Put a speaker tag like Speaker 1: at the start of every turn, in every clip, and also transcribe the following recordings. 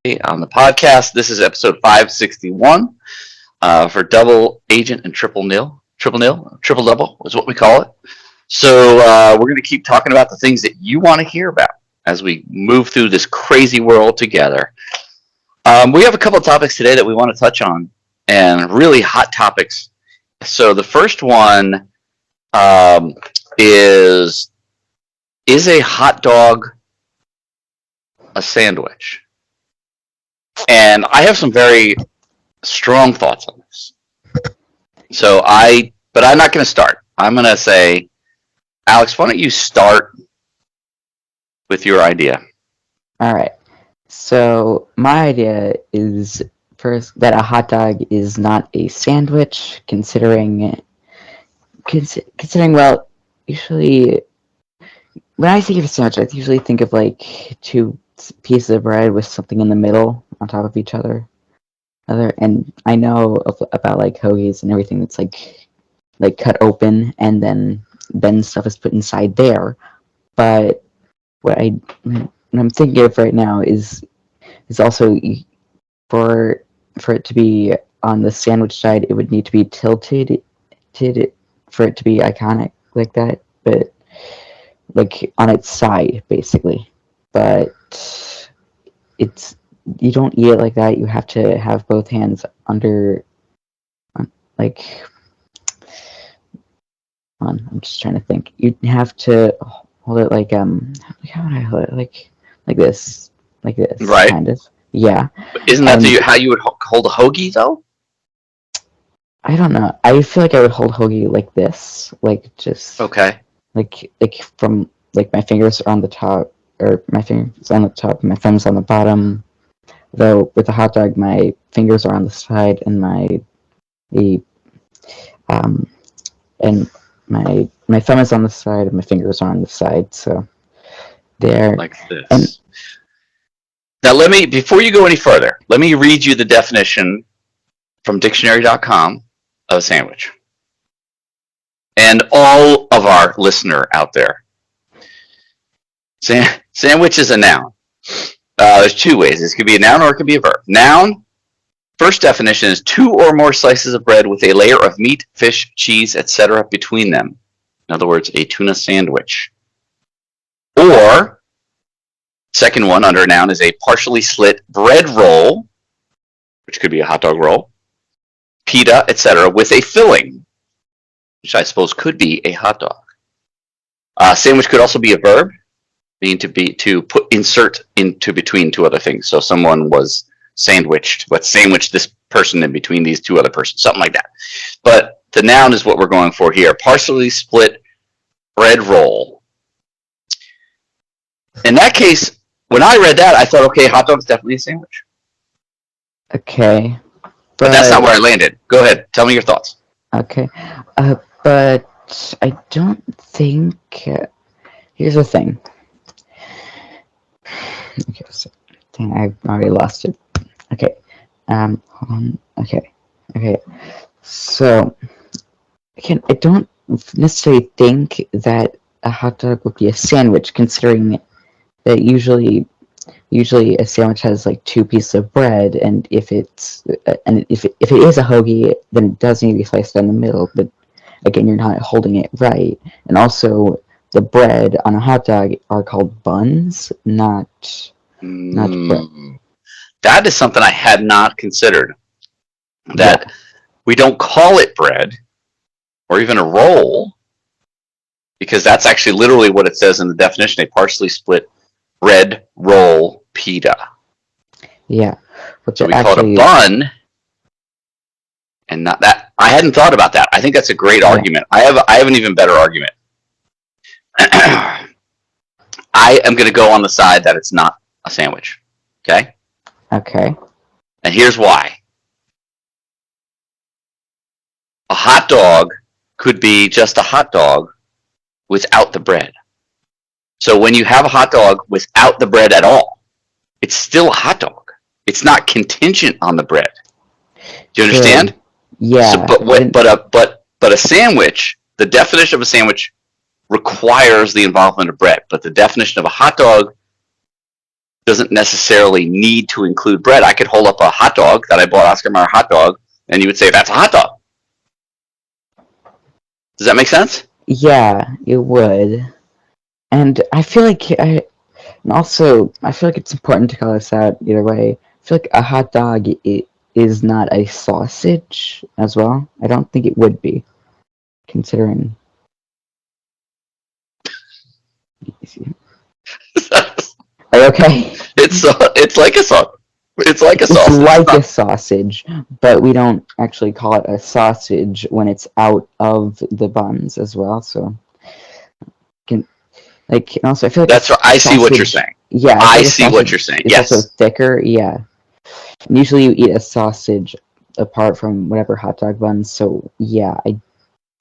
Speaker 1: on the podcast. This is episode 561 for double agent and triple nil. Triple nil, triple double is what we call it. So we're going to keep talking about the things that you want to hear about as we move through this crazy world together. We have a couple of topics today that we want to touch on, and really hot topics. So the first one is a hot dog a sandwich? And I have some very strong thoughts on this. But I'm not going to start. I'm going to say, Alex, why don't you start with your idea?
Speaker 2: All right. So my idea is first that a hot dog is not a sandwich, considering well, usually when I think of a sandwich, I usually think of like two pieces of bread with something in the middle on top of each other. And I know about like hoagies and everything that's like cut open and then stuff is put inside there. But what I'm thinking of right now is also for it to be on the sandwich side, it would need to be tilted for it to be iconic like that, but like on its side basically. But you don't eat it like that. You have to have both hands under, like, I'm just trying to think. You have to hold it like how would I hold it? Like this,
Speaker 1: right?
Speaker 2: Kind of, yeah.
Speaker 1: But isn't that how you would hold a hoagie though?
Speaker 2: I don't know. I feel like I would hold hoagie like this, like just
Speaker 1: okay,
Speaker 2: like from like my fingers are on the top, or my fingers on the top, my thumbs on the bottom. Though with the hot dog, my fingers are on the side, and my thumb is on the side, and my fingers are on the side. So there,
Speaker 1: like this. Now before you go any further, let me read you the definition from dictionary.com of a sandwich. And all of our listener out there, sandwich is a noun. There's two ways. This could be a noun or it could be a verb. Noun, first definition is two or more slices of bread with a layer of meat, fish, cheese, etc. between them. In other words, a tuna sandwich. Or, second one under a noun is a partially slit bread roll, which could be a hot dog roll, pita, etc., with a filling, which I suppose could be a hot dog. Sandwich could also be a verb, meaning to insert into between two other things. So someone was sandwiched, but sandwiched this person in between these two other persons, something like that. But the noun is what we're going for here. Partially split bread roll. In that case, when I read that, I thought, okay, hot dog's definitely a sandwich.
Speaker 2: Okay.
Speaker 1: But that's not where I landed. Go ahead. Tell me your thoughts.
Speaker 2: Okay. But I don't think... here's the thing. Okay, so dang, I've already lost it. Okay. Hold on. Okay. So, again, I don't necessarily think that a hot dog would be a sandwich, considering that usually a sandwich has like two pieces of bread, and if it is a hoagie, then it does need to be sliced down the middle. But again, you're not holding it right, and also the bread on a hot dog are called buns, not bread.
Speaker 1: That is something I had not considered. That we don't call it bread or even a roll, because that's actually literally what it says in the definition: a partially split bread roll pita.
Speaker 2: Yeah.
Speaker 1: So we call it a bun, and not that. I hadn't thought about that. I think that's a great argument. I have an even better argument. I am going to go on the side that it's not a sandwich. Okay?
Speaker 2: Okay.
Speaker 1: And here's why. A hot dog could be just a hot dog without the bread. So when you have a hot dog without the bread at all, it's still a hot dog. It's not contingent on the bread. Do you understand?
Speaker 2: Sure. Yeah.
Speaker 1: So, but a sandwich, the definition of a sandwich requires the involvement of bread, but the definition of a hot dog doesn't necessarily need to include bread. I could hold up a hot dog that I bought Oscar Mayer hot dog, and you would say that's a hot dog. Does that make sense?
Speaker 2: Yeah, it would. And I feel like and also I feel like it's important to call this out either way. I feel like a hot dog is not a sausage as well. I don't think it would be, considering. Are you okay?
Speaker 1: It's like a sausage. It's like a
Speaker 2: It's
Speaker 1: sausage.
Speaker 2: like a sausage, but we don't actually call it a sausage when it's out of the buns as well. So, and also I feel like
Speaker 1: That's right. I see what you're
Speaker 2: sausage-
Speaker 1: saying.
Speaker 2: Yeah,
Speaker 1: I
Speaker 2: feel like a
Speaker 1: see what
Speaker 2: sausage
Speaker 1: you're saying.
Speaker 2: is
Speaker 1: Yes.
Speaker 2: also thicker. Yeah. And usually you eat a sausage apart from whatever hot dog buns. So yeah, I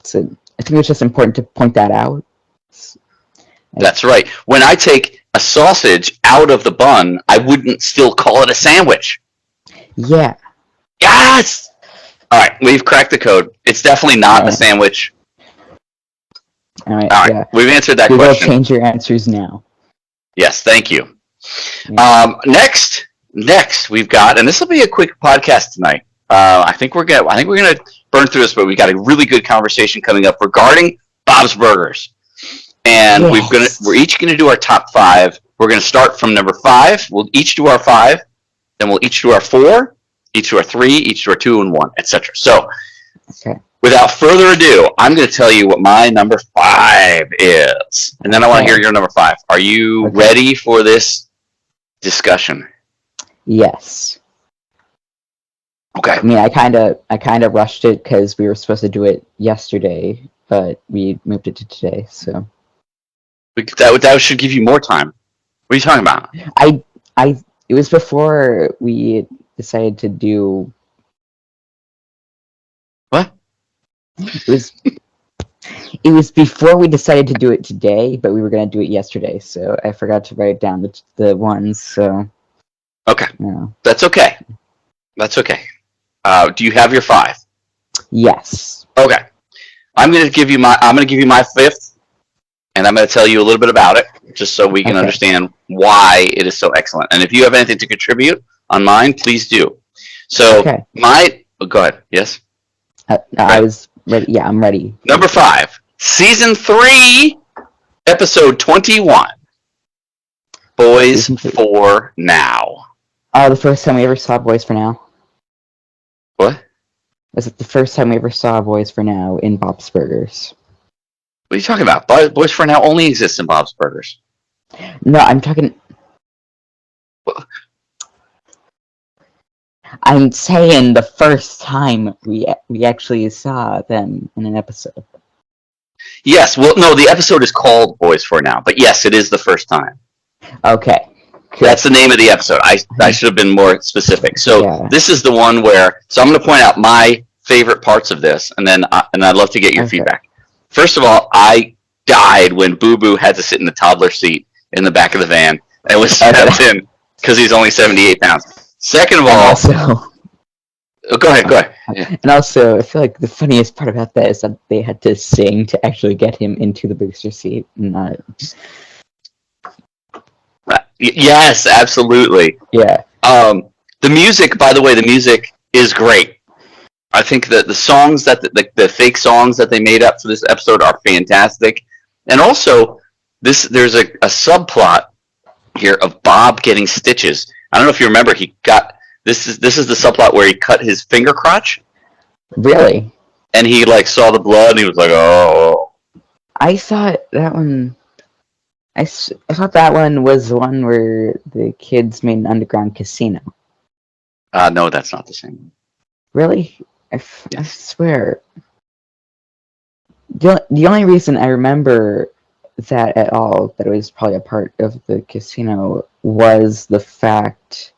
Speaker 2: think it's just important to point that out.
Speaker 1: That's right. When I take a sausage out of the bun, I wouldn't still call it a sandwich.
Speaker 2: Yeah.
Speaker 1: Yes! All right, we've cracked the code. It's definitely not a sandwich.
Speaker 2: All right.
Speaker 1: All right,
Speaker 2: Yeah.
Speaker 1: we've answered that
Speaker 2: Google,
Speaker 1: question.
Speaker 2: change your answers now.
Speaker 1: Yes, thank you.
Speaker 2: Yeah.
Speaker 1: Next we've got, and this will be a quick podcast tonight. I think we're gonna burn through this, but we got a really good conversation coming up regarding Bob's Burgers. And
Speaker 2: Yes.
Speaker 1: we're each gonna do our top 5. We're gonna start from number 5. We'll each do our 5, then we'll each do our 4, each do our 3, each do our 2 and 1, etc. So,
Speaker 2: Okay.
Speaker 1: without further ado, I'm gonna tell you what my number 5 is, and then I want to hear your number 5. Are you ready for this discussion?
Speaker 2: Yes.
Speaker 1: Okay.
Speaker 2: I mean, I kind of rushed it because we were supposed to do it yesterday, but we moved it to today. So
Speaker 1: That should give you more time. What are you talking about?
Speaker 2: it was before we decided to do.
Speaker 1: What?
Speaker 2: It was before we decided to do it today, but we were gonna do it yesterday. So I forgot to write down the ones. So
Speaker 1: Okay.
Speaker 2: yeah.
Speaker 1: That's okay. That's okay. Do you have your 5?
Speaker 2: Yes.
Speaker 1: Okay. I'm gonna give you my 5th, and I'm gonna tell you a little bit about it, just so we can understand why it is so excellent. And if you have anything to contribute on mine, please do. So go ahead. Yes.
Speaker 2: I was ready. Yeah, I'm ready.
Speaker 1: Number 5, season 3, episode 21. Boys for Now.
Speaker 2: Oh, the first time we ever saw Boys for Now.
Speaker 1: What?
Speaker 2: Was it the first time we ever saw Boys for Now in Bob's Burgers?
Speaker 1: What are you talking about? Boys for Now only exists in Bob's Burgers.
Speaker 2: No, I'm talking. I'm saying the first time we actually saw them in an episode.
Speaker 1: Yes, well, no, the episode is called Boys for Now, but yes, it is the first time.
Speaker 2: Okay.
Speaker 1: That's the name of the episode. I should have been more specific. So this is the one where. So I'm going to point out my favorite parts of this, and then I'd love to get your feedback. First of all, I died when Boo Boo had to sit in the toddler seat in the back of the van and was strapped in because he's only 78 pounds. Second of all, go ahead. Yeah.
Speaker 2: And also, I feel like the funniest part about that is that they had to sing to actually get him into the booster seat. Not.
Speaker 1: Yes, absolutely.
Speaker 2: Yeah.
Speaker 1: The music, by the way, the music is great. I think that the songs that the fake songs that they made up for this episode are fantastic, and also there's a subplot here of Bob getting stitches. I don't know if you remember. He got this is the subplot where he cut his finger crotch.
Speaker 2: Really?
Speaker 1: And he saw the blood and he was like, oh.
Speaker 2: I thought that one. I thought that one was the one where the kids made an underground casino.
Speaker 1: No, that's not the same.
Speaker 2: Really? I swear. The only reason I remember that at all, that it was probably a part of the casino, was the fact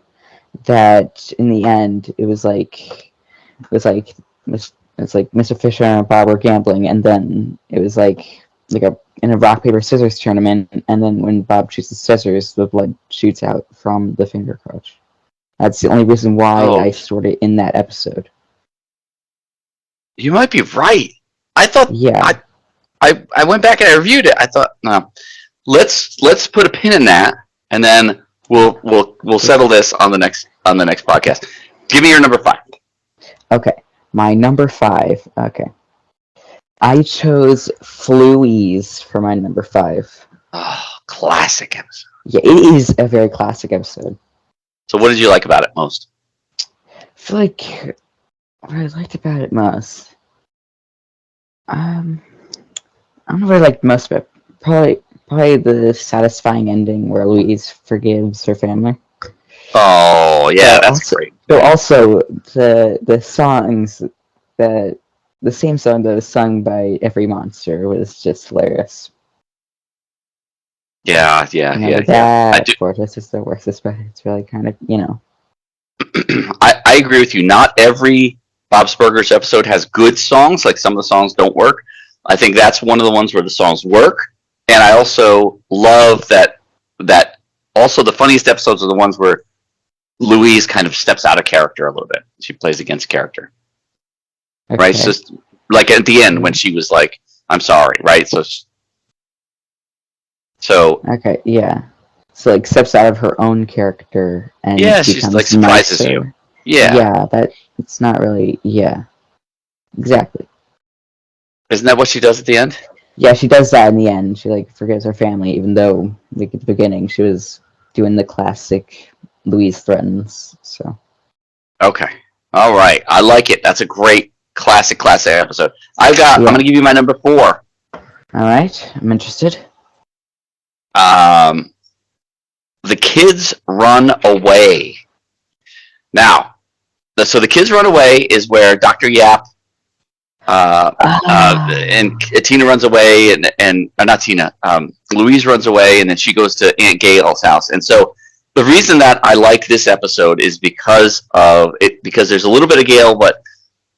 Speaker 2: that in the end it was like Mr. Fisher and Bob were gambling, and then it was in a rock paper scissors tournament, and then when Bob shoots the scissors, the blood shoots out from the finger crotch. That's the only reason why I stored it in that episode.
Speaker 1: You might be right. I thought.
Speaker 2: Yeah.
Speaker 1: I went back and I reviewed it. I thought, no, let's put a pin in that, and then We'll settle this on the next podcast. Give me your number 5.
Speaker 2: Okay, my number 5. Okay, I chose Fluies for my number 5.
Speaker 1: Oh, classic episode.
Speaker 2: Yeah, it is a very classic episode.
Speaker 1: So what did you like about it most?
Speaker 2: I feel like what I liked about it most. I don't know what I liked most, but probably the satisfying ending where Louise forgives her family.
Speaker 1: Oh yeah, that's
Speaker 2: also,
Speaker 1: great.
Speaker 2: But also the songs that the same song that was sung by every monster was just hilarious.
Speaker 1: Yeah.
Speaker 2: That Fortress is the worst, but it's really kind of
Speaker 1: I agree with you. Not every Bob's Burgers episode has good songs. Like some of the songs don't work. I think that's one of the ones where the songs work. And I also love that also the funniest episodes are the ones where Louise kind of steps out of character a little bit. She plays against character.
Speaker 2: okay.
Speaker 1: Right? So like at the end when she was like, I'm sorry, right? So
Speaker 2: okay, yeah. So like steps out of her own character and
Speaker 1: she's like surprises
Speaker 2: nicer.
Speaker 1: you. Yeah.
Speaker 2: Yeah, that it's not really exactly.
Speaker 1: Isn't that what she does at the end?
Speaker 2: Yeah, she does that in the end. She like forgives her family, even though like at the beginning she was doing the classic Louise threatens. So
Speaker 1: Okay. All right. I like it. That's a great classic episode. I'm gonna give you my number 4.
Speaker 2: All right, I'm interested.
Speaker 1: The Kids Run Away. Now, so the Kids Run Away is where Dr. Yap and Tina runs away, and not Tina. Louise runs away, and then she goes to Aunt Gail's house. And so the reason that I like this episode is because there's a little bit of Gail, but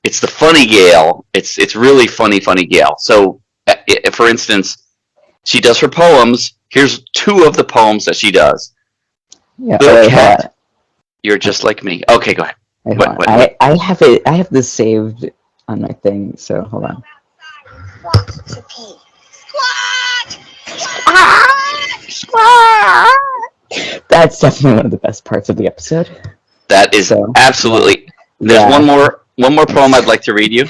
Speaker 1: it's the funny Gail. It's really funny Gail. So, for instance, she does her poems. Here's 2 of the poems that she does.
Speaker 2: Yeah,
Speaker 1: Little cat, you're just like me. Okay, go ahead.
Speaker 2: What? I have it. I have this saved on my thing. So hold on.
Speaker 3: Walk to pee. Squat!
Speaker 2: That's definitely one of the best parts of the episode.
Speaker 1: That is absolutely. There's one more poem I'd like to read you.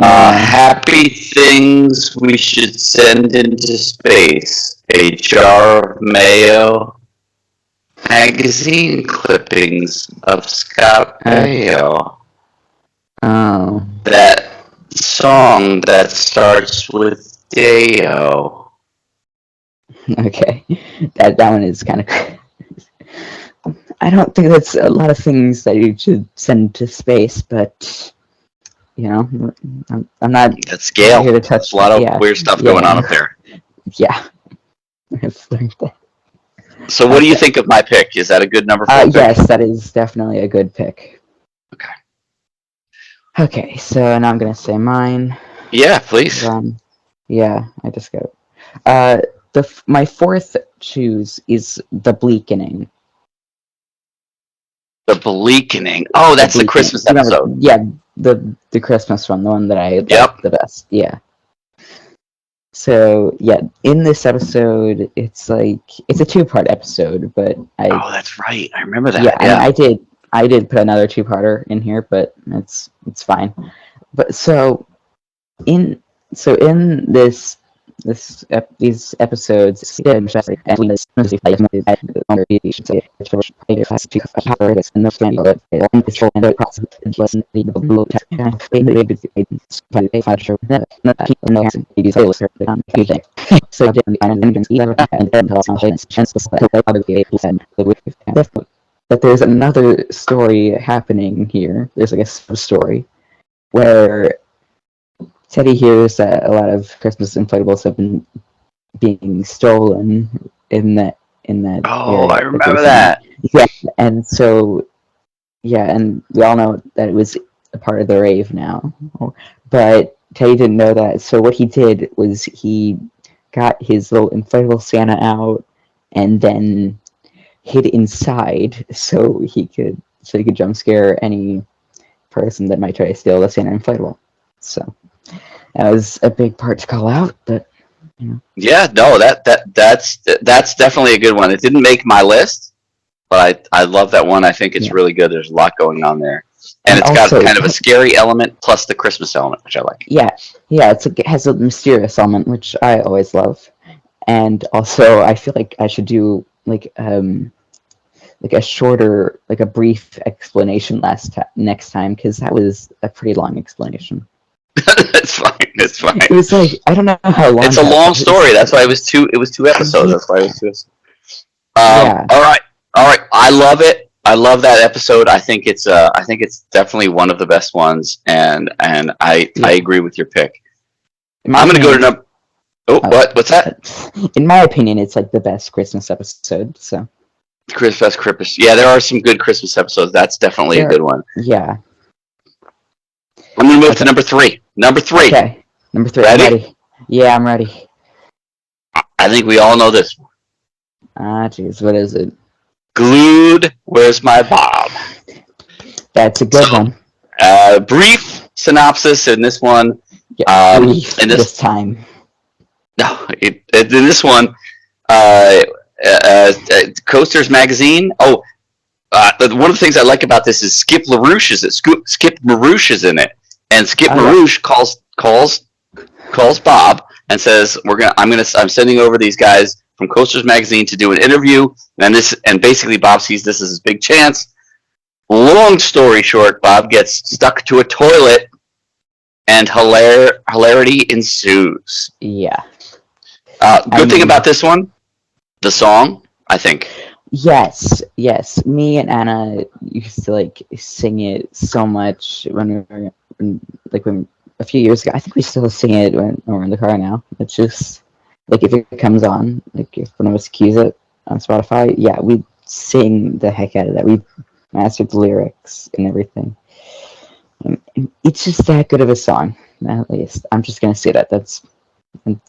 Speaker 1: Happy things we should send into space. A jar of mayo. Magazine clippings of Scott Baio.
Speaker 2: Oh.
Speaker 1: That song that starts with Deo.
Speaker 2: Okay, that one is kind of. I don't think that's a lot of things that you should send to space, but I'm not.
Speaker 1: That's Gail.
Speaker 2: Here to touch.
Speaker 1: There's a lot of weird stuff going on up there.
Speaker 2: Yeah, I've learned that.
Speaker 1: So, what do you think of my pick? Is that a good number 4 pick?
Speaker 2: Yes, that is definitely a good pick.
Speaker 1: Okay.
Speaker 2: Okay, so now I'm gonna say mine.
Speaker 1: Yeah, please.
Speaker 2: Yeah, I just got it. My 4th choose is The Bleakening.
Speaker 1: The Bleakening. Oh, that's the Christmas episode.
Speaker 2: Yeah, the Christmas one, the one that I like the best. Yeah. So yeah, in this episode, it's a 2-part episode, but
Speaker 1: Oh, that's right. I remember that.
Speaker 2: Yeah, and I did put another 2-parter in here, but it's fine. But so in these episodes, but there's another story happening here. There's like a sub-story where Teddy hears that a lot of Christmas inflatables have been being stolen in that
Speaker 1: Oh,
Speaker 2: area.
Speaker 1: I remember that.
Speaker 2: Yeah, and so and we all know that it was a part of the rave now, but Teddy didn't know that. So what he did was he got his little inflatable Santa out and then hid inside so he could jump scare any person that might try to steal the Santa inflatable. So that was a big part to call out, but
Speaker 1: Yeah, no, that's definitely a good one. It didn't make my list, but I love that one. I think it's
Speaker 2: Yeah.
Speaker 1: really good. There's a lot going on there, and
Speaker 2: And
Speaker 1: it's
Speaker 2: also,
Speaker 1: got kind of a scary element plus the Christmas element, which I like.
Speaker 2: yeah, it has a mysterious element, which I always love. And also, I feel like I should do like a shorter, like a brief explanation next time, because that was a pretty long explanation.
Speaker 1: It's fine. It's fine.
Speaker 2: It was like, I don't know how long.
Speaker 1: It's a long story. That's why it was two. It was 2 episodes. That's why it was 2.
Speaker 2: Yeah.
Speaker 1: All right. All right. I love it. I love that episode. I think it's definitely one of the best ones, and I agree with your pick. I'm gonna go to number. Oh, what's that?
Speaker 2: In my opinion, it's like the best Christmas episode. So.
Speaker 1: Christmas. Yeah, there are some good Christmas episodes. That's definitely a good one.
Speaker 2: Yeah.
Speaker 1: I'm gonna move to number 3. Number 3.
Speaker 2: Okay. Number 3.
Speaker 1: Ready?
Speaker 2: I'm ready. Yeah, I'm ready.
Speaker 1: I think we all know this one.
Speaker 2: Jeez, what is it?
Speaker 1: Glued. Where's my Bob?
Speaker 2: That's a good one.
Speaker 1: Brief synopsis in this one.
Speaker 2: Yeah, brief this time.
Speaker 1: No, in this one, Coasters magazine. Oh, one of the things I like about this is Skip LaRouche is it. Skip Marouche is in it, and Skip Marouche calls Bob and says, I'm sending over these guys from Coasters magazine to do an interview, and basically Bob sees this as his big chance. Long story short, Bob gets stuck to a toilet, and hilarity ensues.
Speaker 2: Yeah.
Speaker 1: Good thing about this one, the song, I think.
Speaker 2: Yes. Me and Anna used to like sing it so much when we were when a few years ago. I think we still sing it when we're in the car now. It's just like if it comes on, like if one of us cues it on Spotify, yeah, we sing the heck out of that. We mastered the lyrics and everything. And it's just that good of a song. At least I'm just gonna say that.
Speaker 1: It's a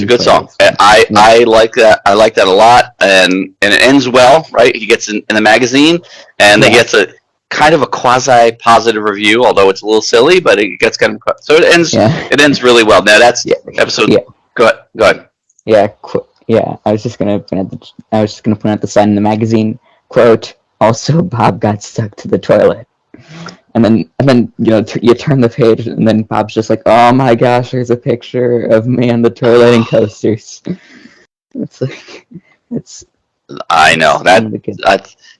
Speaker 1: good song. I like that. I like that a lot, and it ends well, right? He gets in the magazine, and it gets a kind of a quasi positive review, although it's a little silly, but it gets kind of so it ends. Yeah. It ends really well. Now that's episode. Yeah. Go ahead.
Speaker 2: Yeah. Yeah. I was just gonna point out the sign in the magazine. Quote: also, Bob got stuck to the toilet. And then you turn the page, and then Bob's just like, "Oh my gosh, there's a picture of me on the toilet and Coasters."
Speaker 1: I know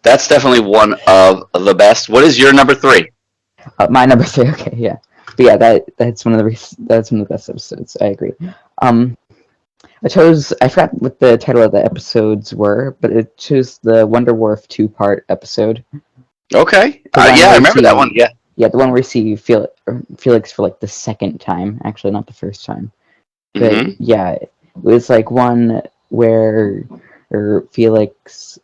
Speaker 1: that's definitely one of the best. What is your number 3?
Speaker 2: My number 3. Okay, yeah, but yeah, that's one of the best episodes. I agree. I forgot what the title of the episodes were, but it chose the Wonder Wharf 2-part episode.
Speaker 1: Okay. I remember that one. Yeah.
Speaker 2: Yeah, the one where you see Felix for like the second time, actually not the first time. But yeah, it was like one where Felix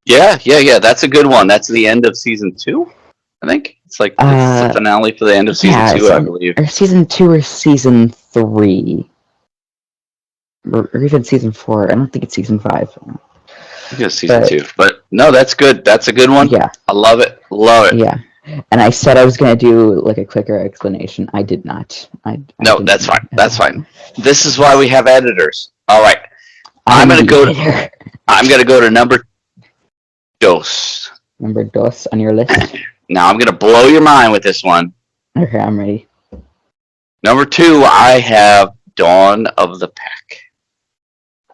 Speaker 1: Yeah. That's a good one. That's the end of season 2. I think it's like it's the finale for the end of season 2, I believe.
Speaker 2: Or season 2 or season 3. Or even season 4. I don't think it's season 5.
Speaker 1: I think it's season 2. But no, that's good. That's a good one.
Speaker 2: Yeah.
Speaker 1: I love it.
Speaker 2: Yeah. And I said I was going to do like a quicker explanation. I did not.
Speaker 1: No, that's fine. That's fine. This is why we have editors. All right. I'm going to go to number 2.
Speaker 2: Number 2 on your list?
Speaker 1: Now I'm going to blow your mind with this one.
Speaker 2: Okay, I'm ready.
Speaker 1: Number 2, I have Dawn of the Pack.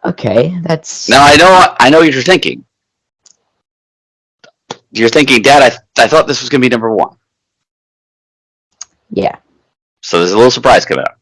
Speaker 2: Okay, that's...
Speaker 1: Now, I know what you're thinking. You're thinking, Dad, I thought this was going to be number 1.
Speaker 2: Yeah.
Speaker 1: So there's a little surprise coming up.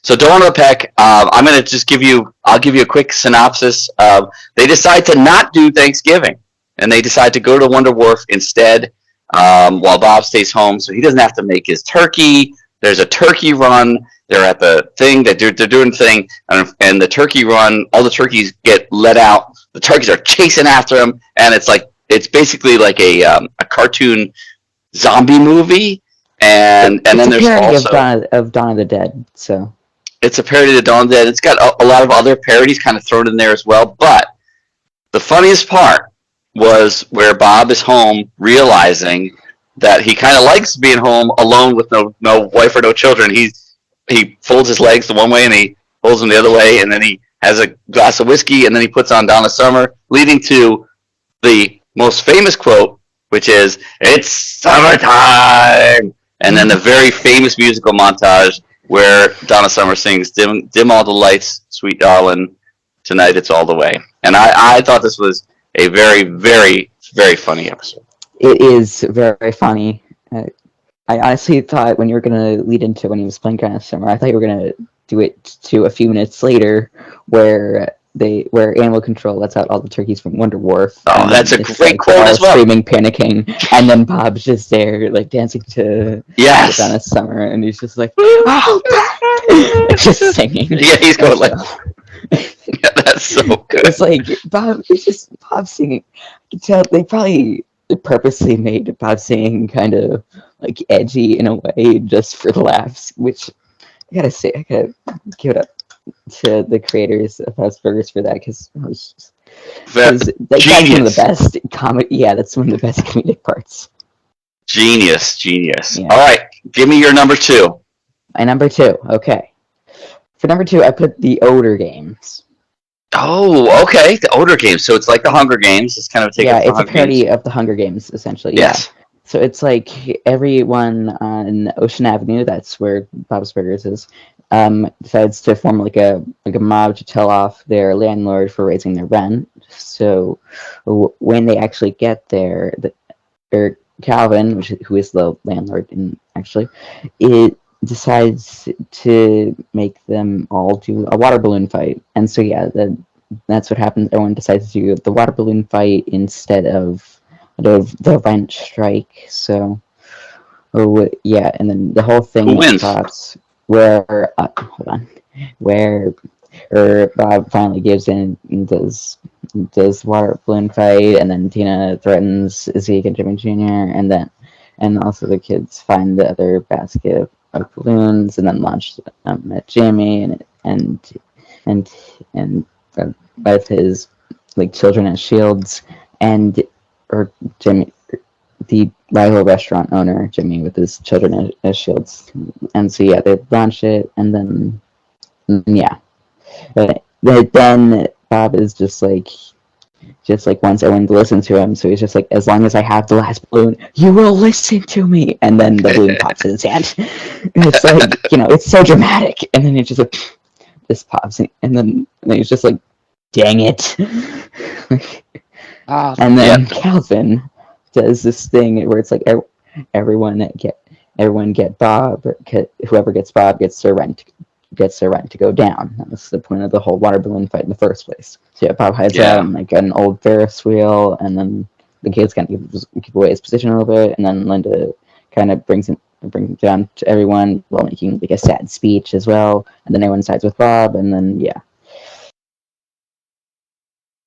Speaker 1: So Dawn of the Pack, I'm going to I'll give you a quick synopsis. They decide to not do Thanksgiving, and they decide to go to Wonder Wharf instead, while Bob stays home, so he doesn't have to make his turkey. There's a turkey run. They're at the thing. They're doing the thing, and the turkey run. All the turkeys get let out. The turkeys are chasing after them, and it's basically like a cartoon zombie movie. And then there's
Speaker 2: a parody
Speaker 1: also
Speaker 2: of Dawn of the Dead. So
Speaker 1: It's a parody of Dawn of the Dead. It's got a lot of other parodies kind of thrown in there as well. But the funniest part was where Bob is home realizing that he kind of likes being home alone with no wife or no children. He folds his legs the one way and he folds them the other way, and then he has a glass of whiskey, and then he puts on Donna Summer, leading to the most famous quote, which is, "It's summertime!" And then the very famous musical montage where Donna Summer sings, "Dim all the lights, sweet darling, tonight it's all the way." And I thought this was a very, very, very funny episode.
Speaker 2: It is very funny. I honestly thought when you were gonna lead into when he was playing Donna Summer, I thought you were gonna do it to a few minutes later, where Animal Control lets out all the turkeys from Wonder Wharf.
Speaker 1: Oh, that's a great quote as well.
Speaker 2: Screaming, panicking, and then Bob's just there, like dancing to Donna Summer, and he's just like, oh, just singing.
Speaker 1: Yeah, he's going like, yeah, that's so good.
Speaker 2: It's like Bob. It's just Bob singing. I can tell they probably purposely made Bob singing kind of like edgy in a way just for laughs, which I gotta say, I gotta give it up to the creators of House Burgers for that, because that's one of the best comedy. Yeah, that's one of the best comedic parts.
Speaker 1: Genius.
Speaker 2: Yeah.
Speaker 1: All right, give me your number 2.
Speaker 2: My number 2. Okay, for number 2, I put the Odor Games.
Speaker 1: Oh, okay, the Odor Games. So it's like the Hunger Games. It's kind of
Speaker 2: it's a parody of the Hunger Games, essentially.
Speaker 1: Yes.
Speaker 2: Yeah. So it's like everyone on Ocean Avenue, that's where Bob's Burgers is, decides to form like a mob to tell off their landlord for raising their rent. So when they actually get there, Calvin, who is the landlord, it decides to make them all do a water balloon fight. And so that's what happens. Everyone decides to do the water balloon fight instead of the rent strike. So, and then the whole thing stops where Bob finally gives in and does water balloon fight, and then Tina threatens Zeke and Jimmy Jr. and also the kids find the other basket of balloons and then launch them at Jimmy and with his like children as shields, or Jimmy, the rival restaurant owner, Jimmy, with his children as shields. And so, they launch it, and then, But then Bob is just wants everyone to listen to him, so he's just like, as long as I have the last balloon, you will listen to me! And then the balloon pops in his hand. And it's like, it's so dramatic. And then he just like, this pops, and then he's just like, dang it. And then Calvin does this thing where it's like everyone get Bob. Whoever gets Bob gets their rent to go down. That's the point of the whole water balloon fight in the first place. So Bob hides like an old Ferris wheel, and then the kids kind of give away his position a little bit, and then Linda kind of brings him down to everyone while making like a sad speech as well, and then everyone sides with Bob, and then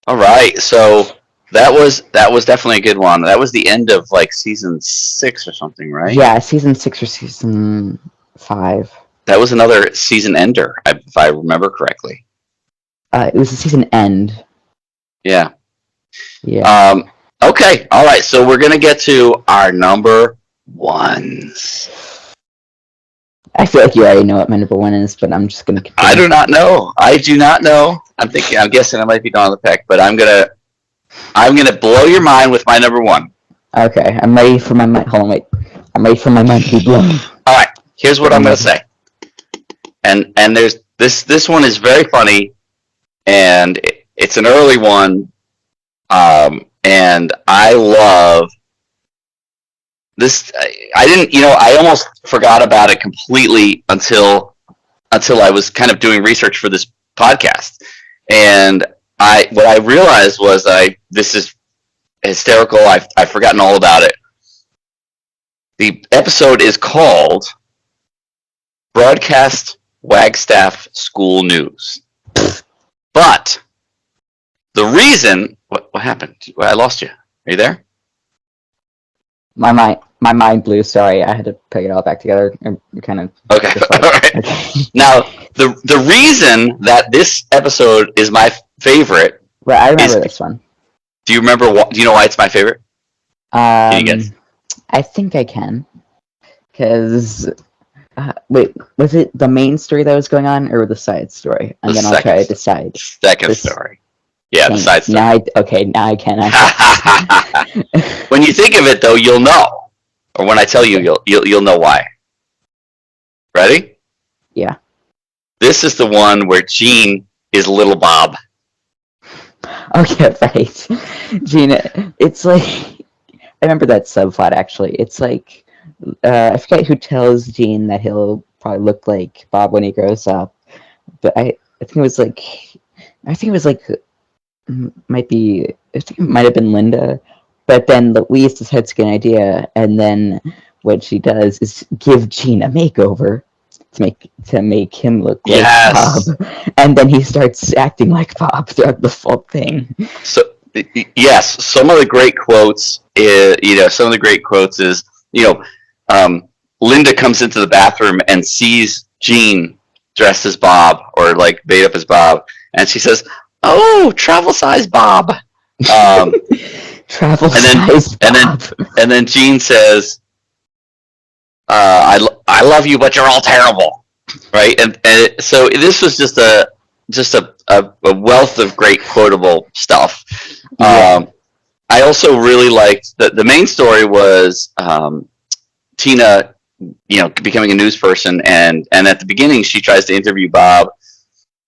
Speaker 1: All right, so that was definitely a good one. That was the end of like season 6 or something, right?
Speaker 2: Yeah, season 6 or season 5.
Speaker 1: That was another season ender, if I remember correctly.
Speaker 2: It was a season end.
Speaker 1: Yeah.
Speaker 2: Yeah.
Speaker 1: Okay. All right. So we're gonna get to our number 1s.
Speaker 2: I feel like you already know what my number 1 is, but I'm just gonna continue.
Speaker 1: I do not know. I'm guessing it might be Dawn of the Peck, but I'm gonna blow your mind with my number 1.
Speaker 2: Okay, I'm ready for my mind. Hold on, wait. I'm ready for my mind to be blown.
Speaker 1: All right. Here's what I'm gonna say. And there's this one is very funny, and it's an early one, and I love this. I almost forgot about it completely until I was kind of doing research for this podcast, and what I realized was this is hysterical. I've forgotten all about it. The episode is called Broadcast Wagstaff School News. But the reason what happened? I lost you. Are you there?
Speaker 2: My mind blew. Sorry, I had to put it all back together. Kind of.
Speaker 1: Okay. All right. Now the reason that this episode is my favorite.
Speaker 2: Well, I remember this one.
Speaker 1: Do you remember? Do you know why it's my favorite? Can you guess?
Speaker 2: I think I can. Because wait, was it the main story that was going on, or the side story? And then I'll try to decide.
Speaker 1: Second story. Yeah, the side story.
Speaker 2: Now I can.
Speaker 1: When you think of it, though, you'll know. Or when I tell you, you'll know why. Ready?
Speaker 2: Yeah.
Speaker 1: This is the one where Gene is little Bob.
Speaker 2: Okay, right. Gene, it's like I remember that subplot actually. It's like I forget who tells Gene that he'll probably look like Bob when he grows up, but I think it was like I think it might have been Linda, but then Louise decides to get an idea, and then what she does is give Gene a makeover to make him look like Bob, and then he starts acting like Bob throughout the full thing.
Speaker 1: So yes, some of the great quotes is Linda comes into the bathroom and sees Gene dressed as Bob or like made up as Bob, and she says, "Oh, travel size Bob."
Speaker 2: Travel size Bob.
Speaker 1: And then Gene says, I love you, but you're all terrible, right? And so this was just a wealth of great quotable stuff.
Speaker 2: Yeah.
Speaker 1: I also really liked the main story was Tina, becoming a news person, and at the beginning she tries to interview Bob,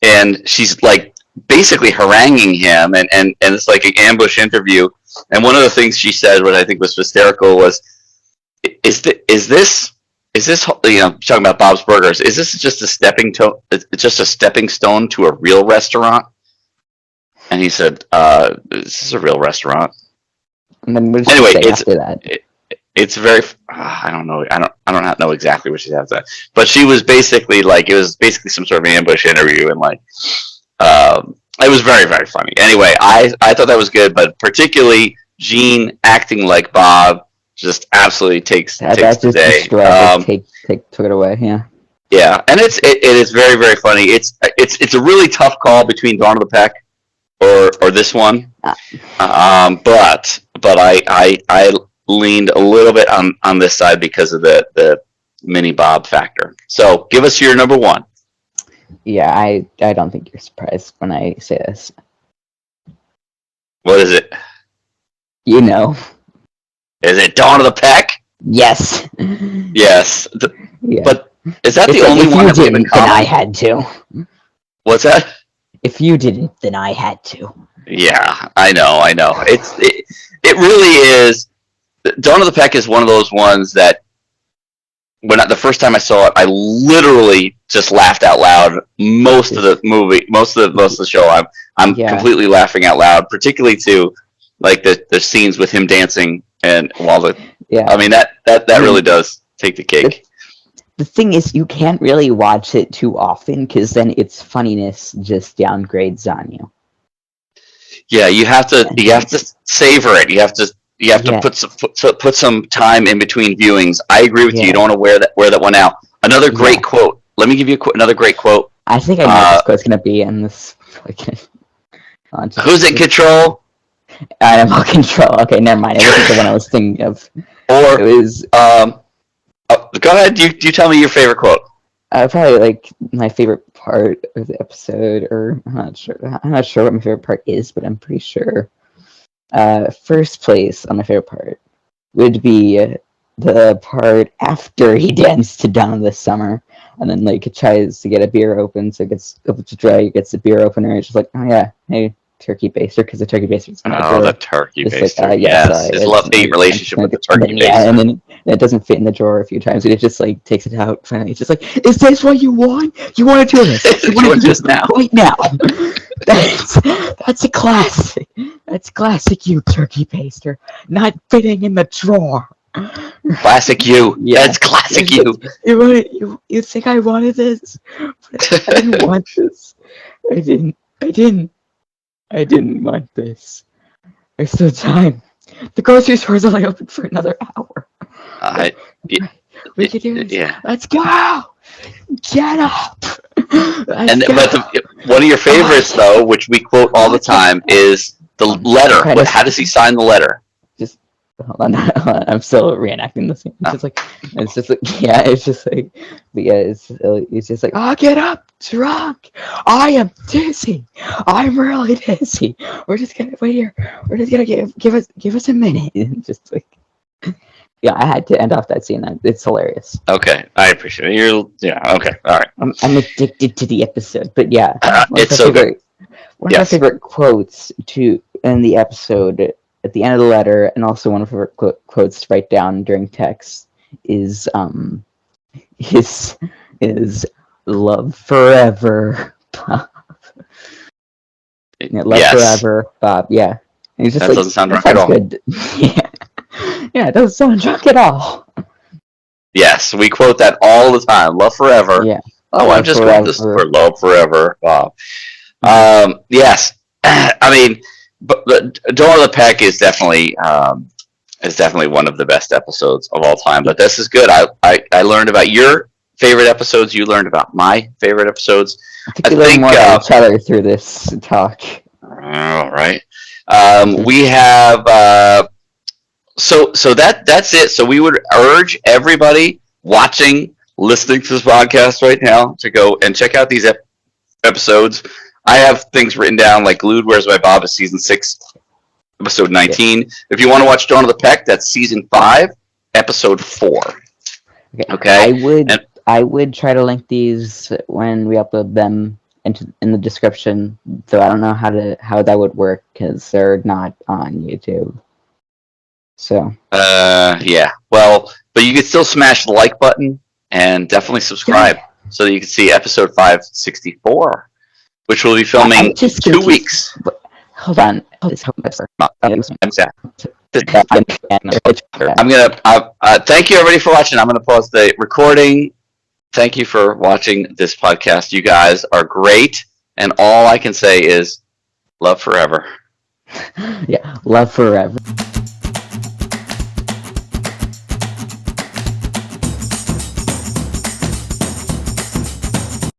Speaker 1: and she's like basically haranguing him, and it's like an ambush interview. And one of the things she said, what I think was hysterical, was, "Is this talking about Bob's Burgers? Is this just a stepping stone to a real restaurant?" And he said, "This is a real restaurant."
Speaker 2: And then
Speaker 1: anyway,
Speaker 2: after that?
Speaker 1: It's very. I don't know. I don't know exactly what she has that, but she was basically like, it was basically some sort of ambush interview, and like, it was very, very funny. Anyway, I thought that was good, but particularly Gene acting like Bob just absolutely takes the day.
Speaker 2: Took it away. Yeah.
Speaker 1: Yeah, and it is very, very funny. It's a really tough call between Dawn of the Peck or this one, but I leaned a little bit on this side because of the mini Bob factor. So give us your number one.
Speaker 2: Yeah, I don't think you're surprised when I say this.
Speaker 1: What is it?
Speaker 2: You know.
Speaker 1: Is it Dawn of the Peck?
Speaker 2: Yes.
Speaker 1: Yes.
Speaker 2: Yeah.
Speaker 1: But is that the only one that we have in common?
Speaker 2: Then I had to.
Speaker 1: What's that?
Speaker 2: If you didn't, then I had to.
Speaker 1: Yeah, I know. It really is. Dawn of the Peck is one of those ones that the first time I saw it, I literally just laughed out loud. Most of the movie, most of the show, I'm completely laughing out loud, particularly to like the scenes with him dancing and while the. Yeah. I mean that really does take the cake.
Speaker 2: The thing is, you can't really watch it too often because then its funniness just downgrades on you. Yeah,
Speaker 1: you have to savor it. You have to put some time in between viewings. I agree with you. You don't want to wear that one out. Another great quote. Let me give you another great quote.
Speaker 2: I think I know what this quote's going to be in this.
Speaker 1: Who's in control?
Speaker 2: Animal Control. Okay, never mind. It wasn't the one I was thinking of.
Speaker 1: Or it was. Go ahead. You tell me your favorite quote.
Speaker 2: Probably like my favorite part of the episode, or I'm not sure what my favorite part is, but I'm pretty sure. First place on my favorite part would be the part after he danced to Down This Summer, and then like tries to get a beer open, so it gets to dry, gets a beer opener, it's just like, oh yeah, hey, turkey baster, because the turkey baster is
Speaker 1: the turkey baster, like, yes, his love-hate relationship with the turkey baster. Yeah,
Speaker 2: and then it doesn't fit in the drawer a few times, and it just like takes it out finally. It's just like, is this what you want? You want to do this? You want to do this now? Right now. That's a classic. That's classic you, turkey baster. Not fitting in the drawer.
Speaker 1: Classic you. Yeah. That's classic you.
Speaker 2: You think I wanted this? But I didn't want this. I didn't want this. There's still time. The grocery store's only open for another hour. We can do this. Yeah. Let's go. Get up.
Speaker 1: One of your favorites, though, which we quote all the time, is the letter. How does he sign the letter?
Speaker 2: Just hold on, I'm still reenacting the scene. It's just like, it's just like, oh, get up, drunk. I am dizzy. I'm really dizzy. We're just gonna wait here. We're just gonna give us a minute. Just like, yeah, I had to end off that scene. It's hilarious.
Speaker 1: Okay, I appreciate it. Okay, all right.
Speaker 2: I'm addicted to the episode, but yeah,
Speaker 1: it's so good.
Speaker 2: One of my favorite quotes in the episode at the end of the letter, and also one of my favorite quotes to write down during text is love forever, Bob. Yeah, love forever, Bob. Yeah, and he's just
Speaker 1: that doesn't sound drunk at all.
Speaker 2: Good. Yeah, it doesn't sound drunk at all.
Speaker 1: Yes, we quote that all the time. Love forever.
Speaker 2: Yeah.
Speaker 1: Oh, I'm just quoting this for love forever, Bob. Yes, I mean, but Dawn of the Peck is definitely one of the best episodes of all time. But this is good. I learned about your favorite episodes. You learned about my favorite episodes.
Speaker 2: I think we learned more about each other through this talk.
Speaker 1: All right. We have so that's it. So we would urge everybody listening to this podcast right now to go and check out these episodes. I have things written down like Glued, Where's My Bob is season 6, episode 19. Yeah. If you want to watch Dawn of the Peck, that's season 5, episode 4. Okay.
Speaker 2: I would try to link these when we upload them in the description. So I don't know how that would work because they're not on YouTube. So.
Speaker 1: Yeah. Well, but you can still smash the like button and definitely subscribe so that you can see episode 564. Which we'll be filming in 2 weeks.
Speaker 2: Hold on.
Speaker 1: I'm gonna thank you everybody for watching. I'm gonna pause the recording. Thank you for watching this podcast. You guys are great, and all I can say is love forever.
Speaker 2: Yeah, love forever.